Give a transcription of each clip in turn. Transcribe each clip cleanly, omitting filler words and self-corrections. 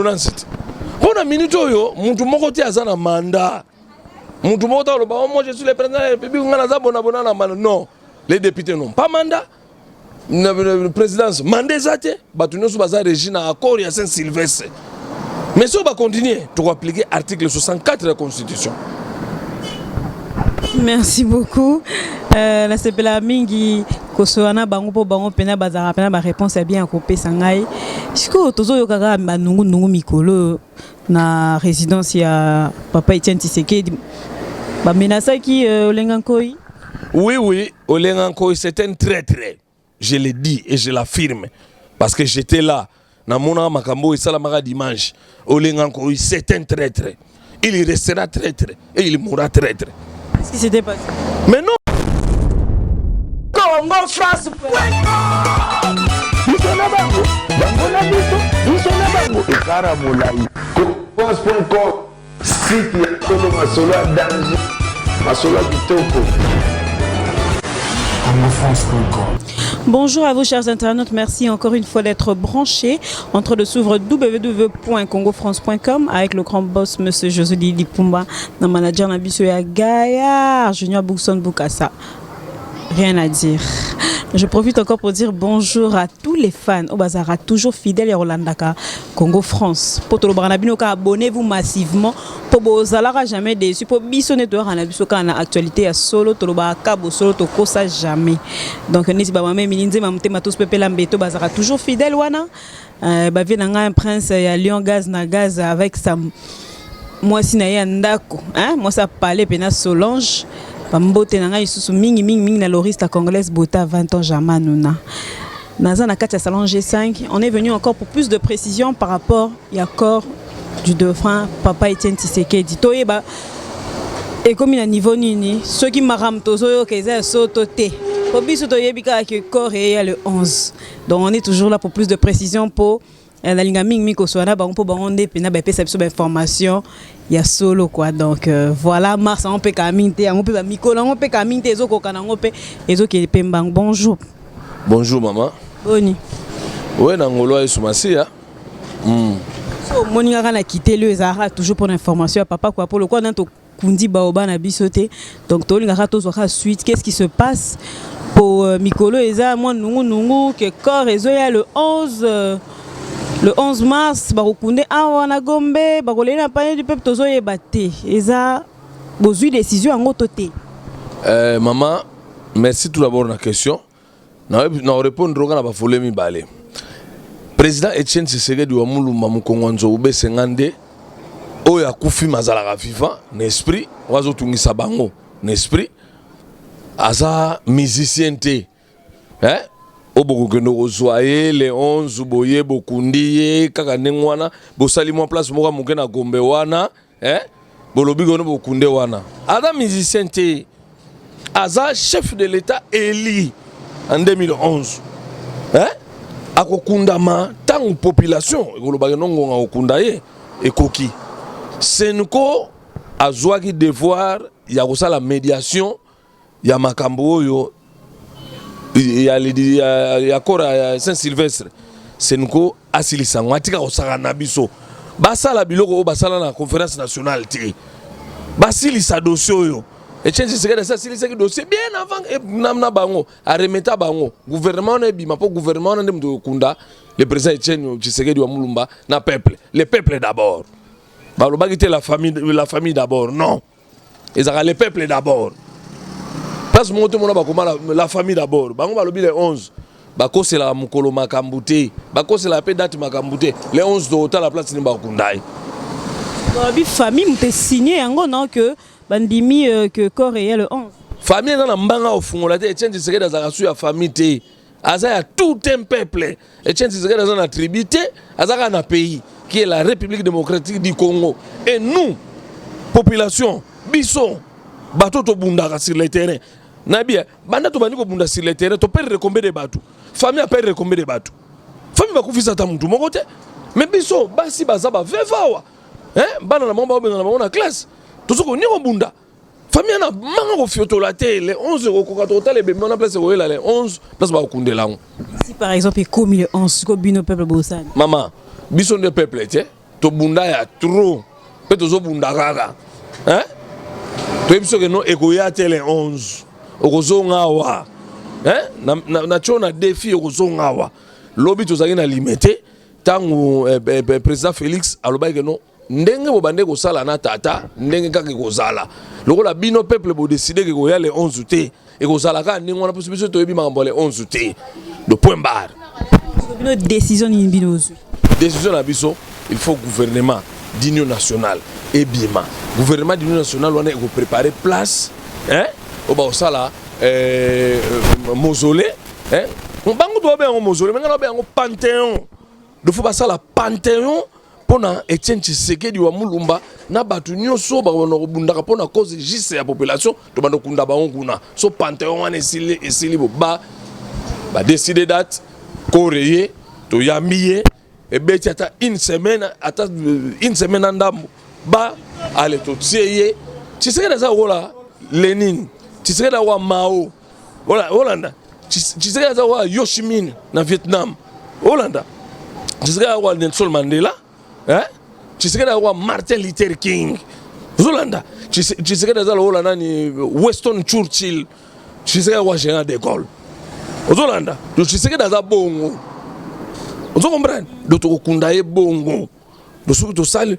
malhonnête. On a minute yo, muntu moko ti azana mandat. Muntu moko ta loba moi je suis le président de la République ngana za bona na mandat. Non, les députés n'ont pas mandat. La présidence mandat zate, batu nyonso baza régina accord ya Saint-Sylvestre. Mais si on va continuer, tu vas appliquer l'article 64 de la Constitution. Merci beaucoup. La CPLA Mingi, Kosoana Bango po Bango Pena Bazara Pena, ma réponse est bien coupée Sangai. Siko Tozo Yokaga Manungu Nungu Mikolo na résidence ya Papa Etienne Tshisekedi. Ba menasa qui Olengankoi. Oui, Olengankoi c'est un traître. Je le dis et je l'affirme parce que j'étais là. Na mona makambo isalamaka dimanche. Olengankoi c'est un traître. Il restera traître et il mourra traître. Qu'est-ce qui s'était passé? Mais non. Congo France. Bonjour à vous chers internautes, merci encore une fois d'être branchés. En train de s'ouvrir www.congofrance.com avec le grand boss monsieur Josely Lipumba, le manager Nabiso ya Gaillard, Junior Boukson Boukassa. Rien à dire. Je profite encore pour dire bonjour à tous les fans au Bazara, toujours fidèles à Rolandaka, Congo France. Pour tout le monde, abonnez-vous massivement pour que vous ne jamais déçu. Pour bisonner tout le actualité à solo, tout le monde solo, tout ça jamais. Donc n'hésitez pas même milinze mamte matos pepe lambeto Bazara toujours fidèle wana. Vient un prince ya Lion Gaz na Gaz avec sa moi si na yandako, hein, moi ça parlait pena Solange. Pambote nanga isusu mingi na loriste congolaise Bota 20 ans Jamanuna. Dans un cas salon G5, on est venu encore pour plus de précision par rapport au corps du dauphin Papa Etienne Tshisekedi. Toyeba et comme il a niveau nini, ceux qui maram tozo keza sototé. Pobiso toyebika que corps est le 11. Donc on est toujours là pour plus de précision pour la linga mingi ko soana ba on peut baronde pena ba pesa biso information ya solo quoi. Donc voilà mars on peut kaminte on peut ba mikolo on peut kaminte ezoko kana on peut ezoki pembang. Bonjour. Bonjour maman. Boni. Ouais na ngolo esumasi ya. So moninga kana quitter le Zara toujours pour l'information papa quoi pour le quoi dans to kundi baoba na bisoté. Donc to linga to zo suite qu'est-ce qui se passe pour mikolo eza moi nungu que corps ezoya le 11 mars, barokunde awana gombe, bakolé na panier du peuple tozo yebate. Eza bozui décision en autoté. Maman, merci tout d'abord na question. Na répondre na ba folé mi balé. Président Etienne Tshisekedi wa mulumba mukongwanzo ube sengande oya kufi mazala FIFA n'esprit wazo tungisa bango n'esprit aza musicien te. Hein? Obokokendo ozwaye le 11 boye bokundiye kaka nengwana bosali mo place moka mukena gombe wana bolobi gono bokunde wana ada musicien te aza chef de l'état élu en 2011 akokundama tant population ekoloba nongo nga okundaye ekoki senko azwaki devoir ya kosala médiation ya makambo oyo il y a Saint-Sylvestre c'est nous asilisa ngatika osaka na biso basala biloko basala na conférence nationale ti basilisa dossier yo Etienne Tshisekedi ça silisa ki dossier bien avant na bango a remeta bango gouvernement na bima po gouvernement na ndemdo kunda le président Etienne Tshisekedi wa mulumba na peuple le peuple d'abord baloba ki la famille d'abord non ils ont le peuple d'abord. Parce que la famille d'abord, le 11, c'est la mukolo makambouté, c'est la paix date makambouté, le 11 de la place de Bakundai. La famille m'a signé non que bandimi que corps est le 11. Famille dans la mbanga au fond, la Etienne Tshisekedi dans la famille Aza tout un peuple. Etienne Tshisekedi dans la tribité, Aza un pays qui est la République démocratique du Congo. Et nous, population, bisson, bateau to bundaka sur le terrain. Nabia, banda to baniko bunda sur le terrain, to perdre combien de bateaux. Famille a perdre combien de bateaux. Famille va kufisa ta mutu mokote. Mais biso basi bazaba vevawa. Bana na mamba obena na mona classe. Tozoko ni bunda. Famille na manga ko fioto la télé le 11 ko ka total e be mona place ko le 11 place ba kunde la. Si par exemple comme le 11 ko bino peuple bosan. Maman, biso de peuple tiens. to bunda ya trop pe to zo bunda kaka hein to biso que non ekoya tele 11 okozo ngawa hein na chona défi okozo ngawa lobi to zaki na limité tango président Félix aloba que non ndenge bo bande ko sala na tata ndenge kaka ko zala lokola bino peuple bo décider que koya le 11 té et ko zala ka ndenge wana possibilité to yebi makambo le 11 té de point barre bino décision ni binozu décision na biso il faut gouvernement d'union nationale et bima gouvernement d'union nationale on est préparer place hein au ba sala mausolée hein on bango do bien mausolée mais on bien panthéon de faut ba sala panthéon pona Etienne Tshisekedi wa Mulumba na batu nyonso ba wana bundaka pona cause juste ya population to bando kunda ba nguna so panthéon wana esili ba décider date corée to yambiye et beti ata une semaine andambo ba ale to tieye Tshisekedi za wola Lenin Tshisekedi wa Mao Hollanda Tshisekedi za wa Ho Chi Minh na Vietnam Hollanda Tshisekedi wa Nelson Mandela hein Tshisekedi wa Martin Luther King Hollanda Tshisekedi za Hollanda ni Winston Churchill Tshisekedi wa General de Gaulle Hollanda to Tshisekedi za bongo on comprend de to kunda e bongo do su to sali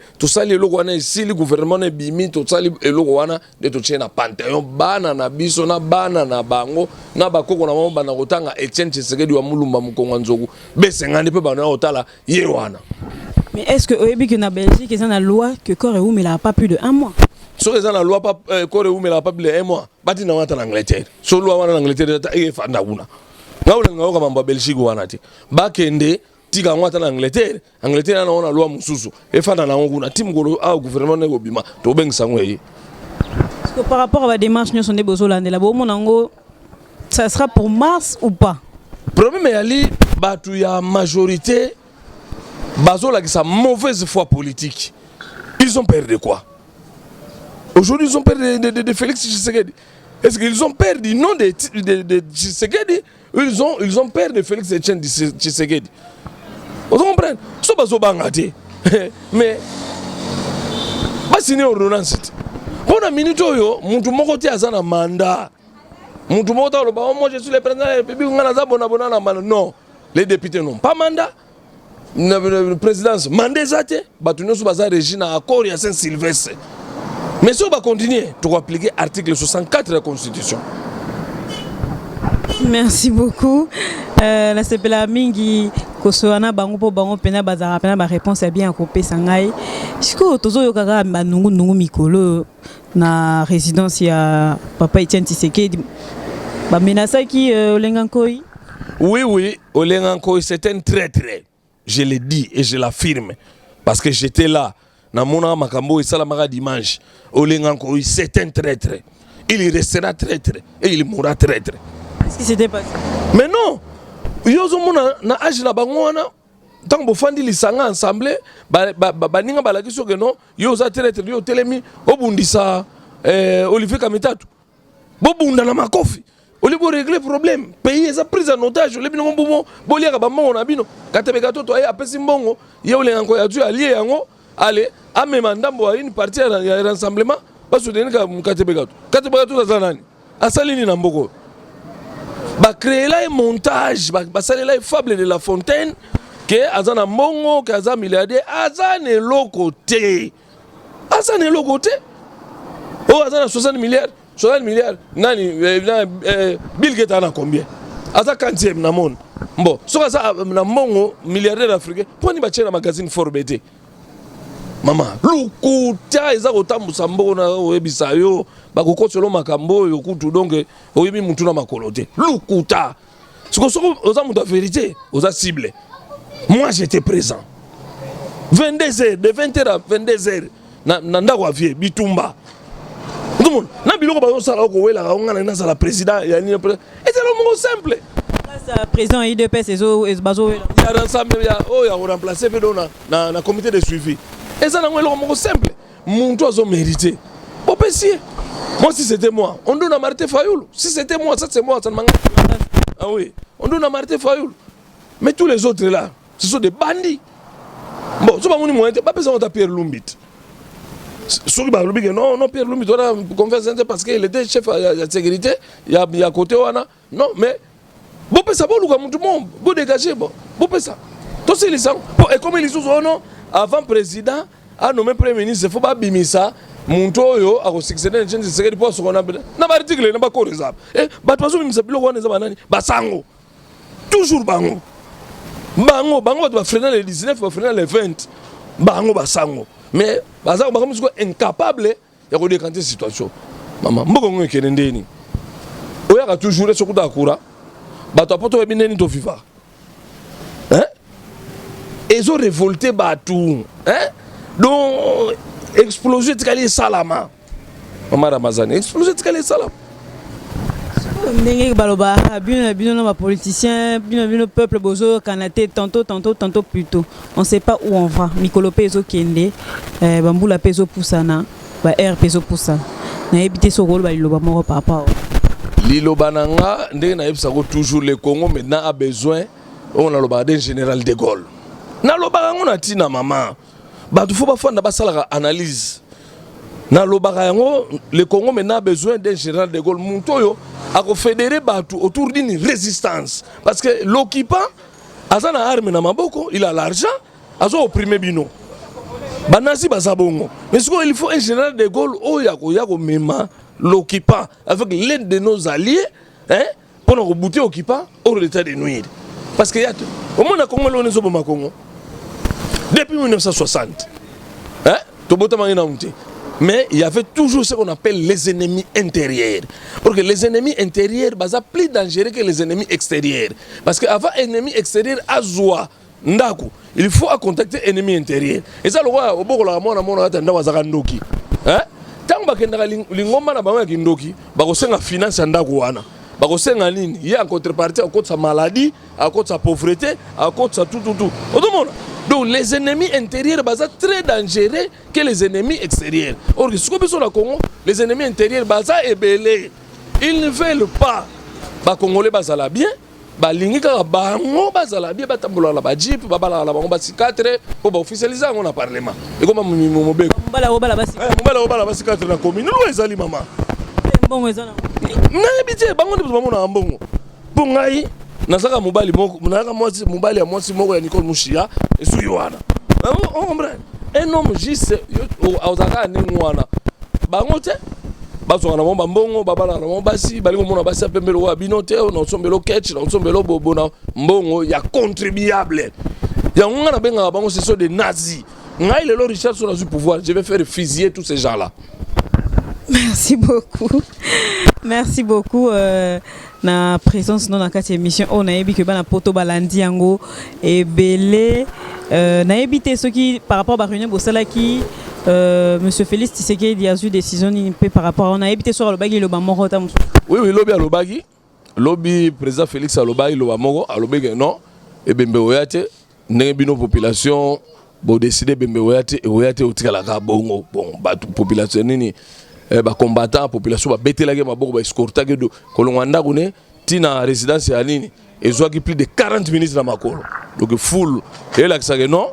eloko wana esili gouvernement na bimi to sali eloko wana de to tshena panthéon bana na biso na bana na bango na bakoko na mamba na kotanga Etienne Tshisekedi wa Mulumba Mukongo Nzoku besengani pe bana otala ye wana. Mais est-ce que oyebi que na Belgique ils ont la loi que corps et oum il a pas plus de 1 mois? So ils ont la loi pas corps et oum il a pas plus de 1 mois bati na wata na Angleterre so loi wana na Angleterre ta e fanda kuna ngawule ngaoka mamba Belgique wana ti bakende tika ngwata na Angleterre na ona loi mususu efana na nguna timgolo a gouvernement na gobima to bengisa ngwe. Parce que par rapport à la démarche nous sont des besoins là bo monango ça sera pour mars ou pas? Problème yali batu ya majorité bazola qui sa mauvaise foi politique. Ils ont peur de quoi? Aujourd'hui ils ont peur de Félix Tshisekedi. Est-ce qu'ils ont peur du nom de Tshisekedi ou ils ont peur de Félix Etienne Tshisekedi? Vous comprenez? So bazo bangate. Mais basine ordonnance. Bona minute oyo muntu moko ti azana mandat. Muntu moko ta loba moi je suis le président de la République ngana za bona na mandat. Non, les députés n'ont pas mandat. Le présidence mandat zate batu nyoso baza régina accord ya Saint-Sylvestre. Mais si on va continuer, tu vas appliquer l'article 64 de la Constitution. Merci beaucoup. La sepela mingi kosoana bango po bango pena bazara pena ba réponse est bien kopé sangai. Siko tozo yokaka banungu nungu mikolo na résidence ya papa Etienne Tshisekedi. Ba menasaki Olengankoi. Oui, Olengankoi c'est un traître. Je le dis et je l'affirme parce que j'étais là. Na mona makambo isalamaka dimanche. Olengankoi c'est un traître. Il restera traître et il mourra traître. Qu'est-ce qui s'était passé? Mais non, yozo mona na âge na bango wana tant bo fandi lisanga ensemble baninga balakiso que non yoza traître yo telemi obundisa Olivier Kamitatu. Bo bunda na makofi. Oli bo régler problème. Pays eza prise en otage, le bino mbongo boliaka ba mbongo na bino. Katebeka toto ay apesi mbongo, ye Olengankoi ya tu allié yango, allez, amema ndambo à une partie ya rassemblement, ba soutenir ka Katebeka to. Katebeka to za nani? Asalini na mboko. Ba créer là un montage, ba saler là fable de La Fontaine que azana mbongo, que azana milliardaire, azana lokoté. Azana lokoté. Oh azana 60 milliards. 60 milliards, nani, Bill Gates en a combien? Aza 40e na monde. Bon, so ça na mongo milliardaire africain, pour ni bacher na magazine Forbes. Maman, lukuta eza kotambusa mboko na webisa yo, bakokoselo makambo yo kutu donc oyebi mutu na makolote. Lukuta. Siko soko oza mutu vérité, oza cible. Moi j'étais présent. 22h, de 20h à 22h na ndako avie bitumba. Tout le monde, na biloko ba sala ko wela nga na sala président ya ni et c'est le mot simple. Ça président IDPS et bazo wela. Ya ensemble ya ya remplacer pedo na comité de suivi. Et ça na ngelo mot simple. Muntu azo mériter. Bon pessier. Moi si c'était moi, on donne à Martin Fayoul. Si c'était moi, ça c'est moi, ça ne m'engage. Ah oui, on donne à Martin Fayoul. Mais tous les autres là, ce sont des bandits. Bon, so ba moni moyen te ba pesa on ta Pierre Lumbit soki ba lobi que non Pierre Lumbit on a confiance parce qu'il était chef de sécurité il y a côté wana non mais bo pesa bo luka mutu mon bo dégager bo pesa to c'est les et comme ils sont non avant président a nommé premier ministre faut pas bimisa muntu oyo akosuccéder change secrétaire pour ce qu'on a na ba article na ba coreza et ba to bimisa bilo wana za banani basango toujours bango ba freiner les 19 ba freiner les 20 bango basango mais baza ba comme incapable ya ko décanter situation mama mboko ngeke ndeni oya ka toujours so kuda kura ba to poto bineni to viva hein ils ont révolté batou hein donc exploser tikali salama mama Ramazani exploser tikali salama ndenge baloba bino na politicien bino peuple bozo kanaté tantôt plutôt on sait pas où on va mikolo pezo kende bambula pezo pusana ba air pezo pusana na ebité sokolo ba liloba moko papa liloba nanga ndenge na yebisa ko toujours le Congo maintenant a besoin on a loba d'un général de Gaulle na loba ngo na tina mama ba tu faut pas faire basala analyse na loba yango le Congo maintenant a besoin d'un général de Gaulle muntoyo a fédérer batu autour d'une résistance parce que l'occupant azana arme na maboko il a l'argent azo opprimer bino banasi bazabongo mais il faut un général de Gaulle yako mema l'occupant avec l'aide de nos alliés hein pour nous rebooter l'occupant hors l'état de nuire parce que y a au monde Congo le zo boma Congo depuis 1960 hein to botama ina unte. Mais il y avait toujours ce qu'on appelle les ennemis intérieurs. Parce que les ennemis intérieurs sont plus dangereux que les ennemis extérieurs. Parce qu'avant ennemi extérieur, il faut contacter l'ennemi intérieur. Et ça, le roi, au bout de la mort, on a dit tant que l'ingoma na bango kindoki, bakosenga finance ndakuana. Bakosenga nini? Il y a en contrepartie à cause de sa maladie, à cause de sa pauvreté, à cause de sa tout. Donc les ennemis intérieurs sont très dangereux que les ennemis extérieurs. Or, ce que nous avons au Congo, les ennemis intérieurs sont ébellés. Ils ne veulent pas. Les Congolais sont bien. Les Lingika sont bien. Les Jeep, les psychiatres, pour officialiser le Parlement. Et comme nous nasaka mobali moko nasaka mobali ya mwasi moko ya Nicole Mushia esuki wana on comprend un homme juste auzaka nengwana bango te bazwa na momba mbongo babala na momba basi bali komona basi pembelo wa binote na sombelo ketch na sombelo bobo na mbongo ya contribuable ya ngana benga bango ce sont des nazis ngai le Richard sur le pouvoir je vais faire fusiller tous ces gens là. Merci beaucoup. Merci beaucoup. Na présence dans la émission on a ébi que bana poto balandi yango et belé na évité ce qui par rapport à réunion bosala qui monsieur Félix Tshisekedi a eu décision ni par rapport on a évité sur le bagi le bamoro ta oui lobby à lobagi lobby président Félix à lobagi le bamoro à lobby non et bembe oyate nebino population bo décider bembe oyate otikala ka bongo bon ba population nini ba combattant population ba betelage maboko ba escorta que do kolonganda kone tina résidence ya nini ezwaki plus de 40 minutes na makolo donc full et là ça que non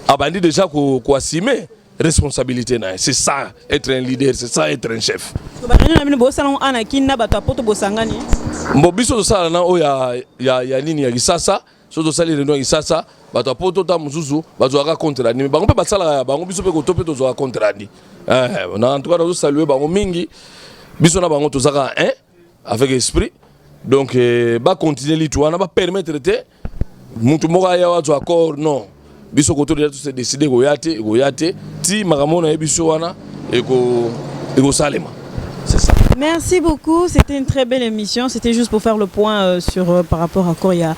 abandi déjà ko assumer responsabilité na c'est ça être un leader c'est ça être un chef ba réunion na bino bo salon ana kinna ba to poto bo sangani mbo biso to sala na o ya nini ya kisasa so to sala réunion ya kisasa ba to poto ta muzuzu ba zo ka contrat ni bango pe ba sala bango biso pe ko to pe to zo ka contrat ni en tout cas nous saluer bango mingi biso na bango to zaka avec esprit donc ba continuer l'itoana ba permettre te mutu moko ya wa accord non biso ko to déjà se décider go yate ti makamona biso wana et go salema. C'est ça. Merci beaucoup, c'était une très belle émission. C'était juste pour faire le point sur par rapport à quoi il y a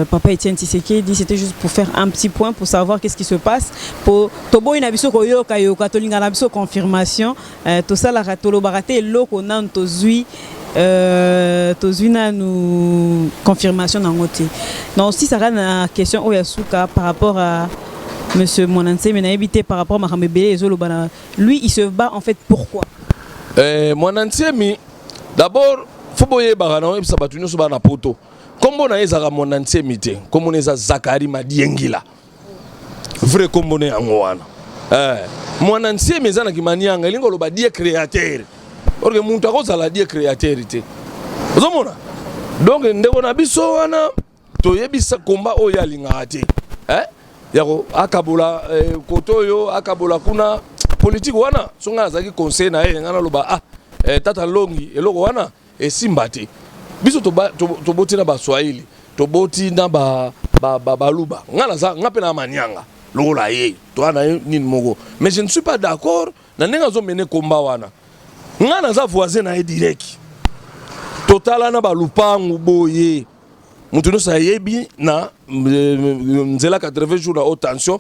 Papa Etienne Tshisekedi. C'était juste pour faire un petit point pour savoir qu'est-ce qui se passe. Pour Tobo inabiso koyo kayo katolinga nabiso confirmation. Tout ça la ratolo barate loko nan tozui tozuna nous confirmation dans ngote. Donc si ça rend la question oyasuka par rapport à monsieur Monanse mais évité par rapport à Mahamebele ezolo bana. Lui il se bat en fait pourquoi? Monantiemi d'abord faut boyer barana et ça battu nous sur na poto comme on a ezaka Monantiemi te comme on eza Zakari Madiengila vrai combone yango wana mwana nsie mezana kimanianga lingo loba die créateur porque muntu akozala die créateur te ozomona donc ndeko na biso wana toyebisa komba oyo alinga te yako akabola kotoyo akabola kuna politique wana songa azaki conseil na ye ngana loba tata longi eloko wana esimba te biso toboti na baswahili toboti na baluba nga pe na manianga lokola ye toana nini moko mais je ne suis pas d'accord na ndenge azomene komba wana nga naza voisin na ye direct totala na balupangu boye mutu nyonso ayebi na nzela 80 jours na haute tension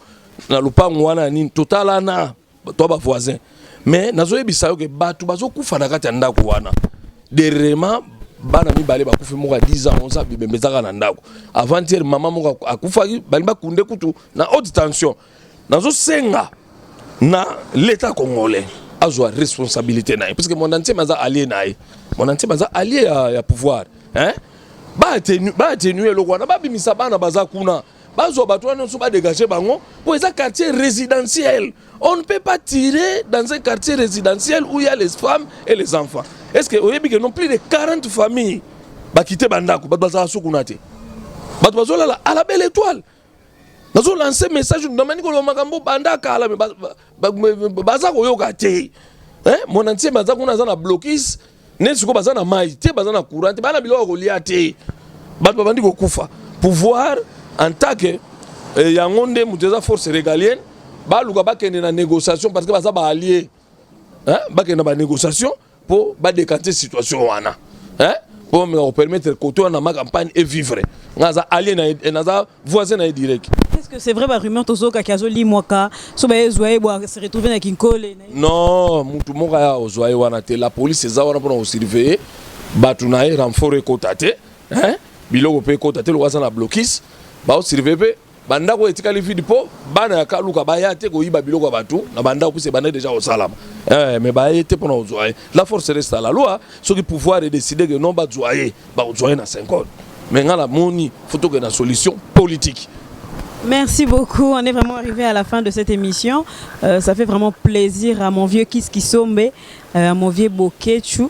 na lupangu wana nini totala na to bavoisin mais nazoyebisa yo ke bato bazokufa na kati ya ndako wana derema bana mibale bakufi moko ya 10 ans onza bibembezaka na ndako avant-hier mama moko akufaki bali bakunde kutu na haute tension nazosenga na l'état congolais azwa responsabilité na ye parce que mon entier maza allié na ye mon entier maza allié ya pouvoir ba atténuer le roi ba bimisa bana baza kuna bazwa bato wana so ba dégager bango pour eza quartier résidentiel. On ne peut pas tirer dans un quartier résidentiel où il y a les femmes et les enfants. Est-ce que oyebi que non plus de 40 familles ba quitter bandako ba baza sukuna te bato bazola à la belle étoile nazo lancer message ndamani ko makambo bandaka ala baza koyoka te mon entier baza kuna za na blocus nesiko baza na mai te baza na courant te bana biloko kolia te bato bandi kokufa pouvoir en tant que yangonde muteza force régalienne baluka bakende na négociation parce que baza ba allié bakende na négociation pour ba décanter situation wana pour me permettre que na ma campagne et vivre ngaza allié na za voisin na direct. Est-ce que c'est vrai ba rumeur tozoka kazo li mwaka so ba ezwaye bo se retrouver na kinkole non mutu moka ya ozwaye wana te la police eza wana pour surveiller batu na renfort kotate biloko pe kotate lo waza na blocus ba surveiller banda ko etikali vide po bana ya kaluka baya te ko yiba biloko batu na banda ko se banda déjà au salama mais ba été pour ozwaye la force reste à la loi ce qui pouvoir est décider que non ba ozwaye na 5 ans mais ngala moni faut que na solution politique. Merci beaucoup. On est vraiment arrivé à la fin de cette émission. Ça fait vraiment plaisir à mon vieux Kiskisombe, à mon vieux Bokechu.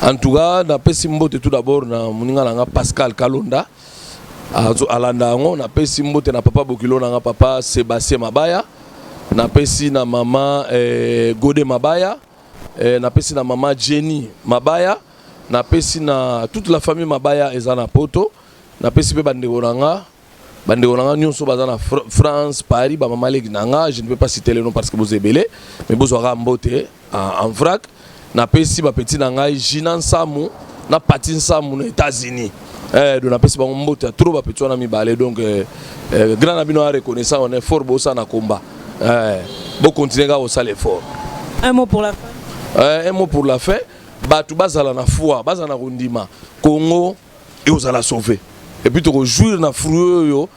En tout cas, na pesimbote tout d'abord na muninga Pascal Kalonda. Alanda ngo na pesimbote na papa Bokilo na papa Sébastien Mabaya. Na pesi na maman Gode Mabaya. Na pesi na maman Jenny Mabaya. Na pesi na toute la famille Mabaya ezana poto na pesi pe bandeko nanga nyonso bazana France Paris ba mama legi nanga je ne peux pas citer le nom parce que vous ébélé mais vous aura mbote en vrac na pesi ba petit nanga Jinan Samu na Patin Samu aux États-Unis donc na pesi ba mbote trop ba petit na mi balé donc grand abino a reconnaissant on est fort bossa na combat bon continuer à au l'effort. Un mot pour la fin. Un mot pour la fin. Batu bazala na foi bazala rondima Congo et ozala sauver et puis to jouir na fruit yo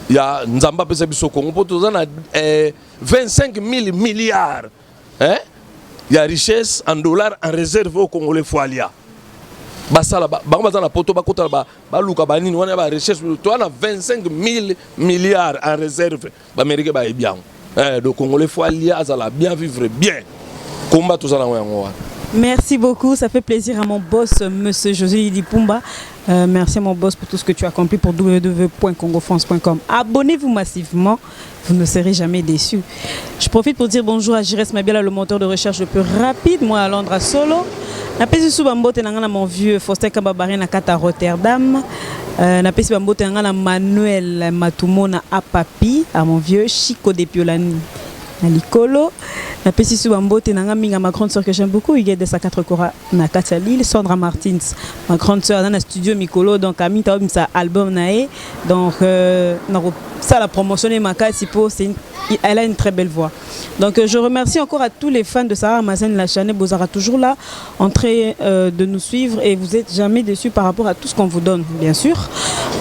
ya nzamba pesa biso Congo pour tozana 25 000 milliards ya richesse en dollars en réserve au Congolais foalia basala bango bazana poto bakota ba luka banini wana ba richesse to na 25 000 milliards en réserve ba américain ba bien donc Congolais foalia azala bien vivre bien combat tozana yango. Merci beaucoup, ça fait plaisir à mon boss, monsieur José Dipumba. Merci à mon boss pour tout ce que tu as accompli pour www.congofrance.com. Abonnez-vous massivement, vous ne serez jamais déçus. Je profite pour dire bonjour à Jires Mabiala, le moteur de recherche le plus rapide, moi à Londres à Solo. Na pesi subambote nangana mon vieux Faustin Kababare na kata Rotterdam. Na pesi bambote nangana Manuel Matumona à Papi, à mon vieux Chico de Piolani. Likolo na pesi subambote nanga minga ma grande sœur que j'aime beaucoup il y a de sa 4 kora na Katalil Sandra Martins ma grande sœur dans le studio Mikolo donc a mis sa album nae donc ça la promotionner ma Kasipo elle a une très belle voix donc je remercie encore à tous les fans de Sarah Mazen la chaîne Bozara toujours là en train de nous suivre et vous êtes jamais déçus par rapport à tout ce qu'on vous donne bien sûr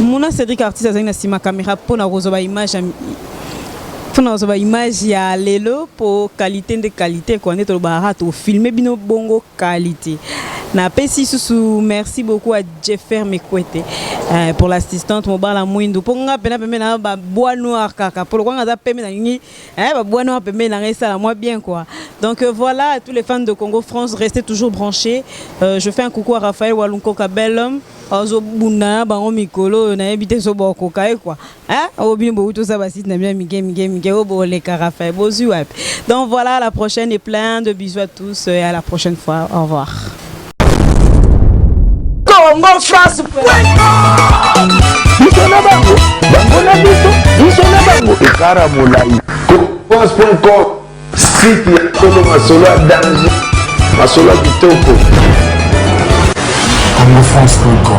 Mona Cédric artiste azina sima caméra pour na rozoba image Fona so ba image ya lelo pour qualité de qualité quoi neto ba to filmer bino bongo qualité. Na pesi susu merci beaucoup à Jeffer Mekwete pour l'assistante mobile Mwindo pour nga pena pembe na ba bois noir kaka pour quoi nga pembe na ngi ba bois noir pembe na ngesa la moi bien quoi. Donc voilà, tous les fans de Congo France, restez toujours branchés. Je fais un coucou à Raphaël Walunko Kabelum. Ozo bunda bango mikolo na ebité so boko kai quoi. Hein? Obino bo tout ça ba site na bien mige obo le Raphaël bozu wap. Donc voilà, la prochaine est plein de bisous à tous et à la prochaine fois. Au revoir. Congo France. Bisona bango. Bango na biso. Bisona bango. Ekara molai. France.com. Site ya solo masolo ya danger. Masolo ya kitoko. Congo France.com.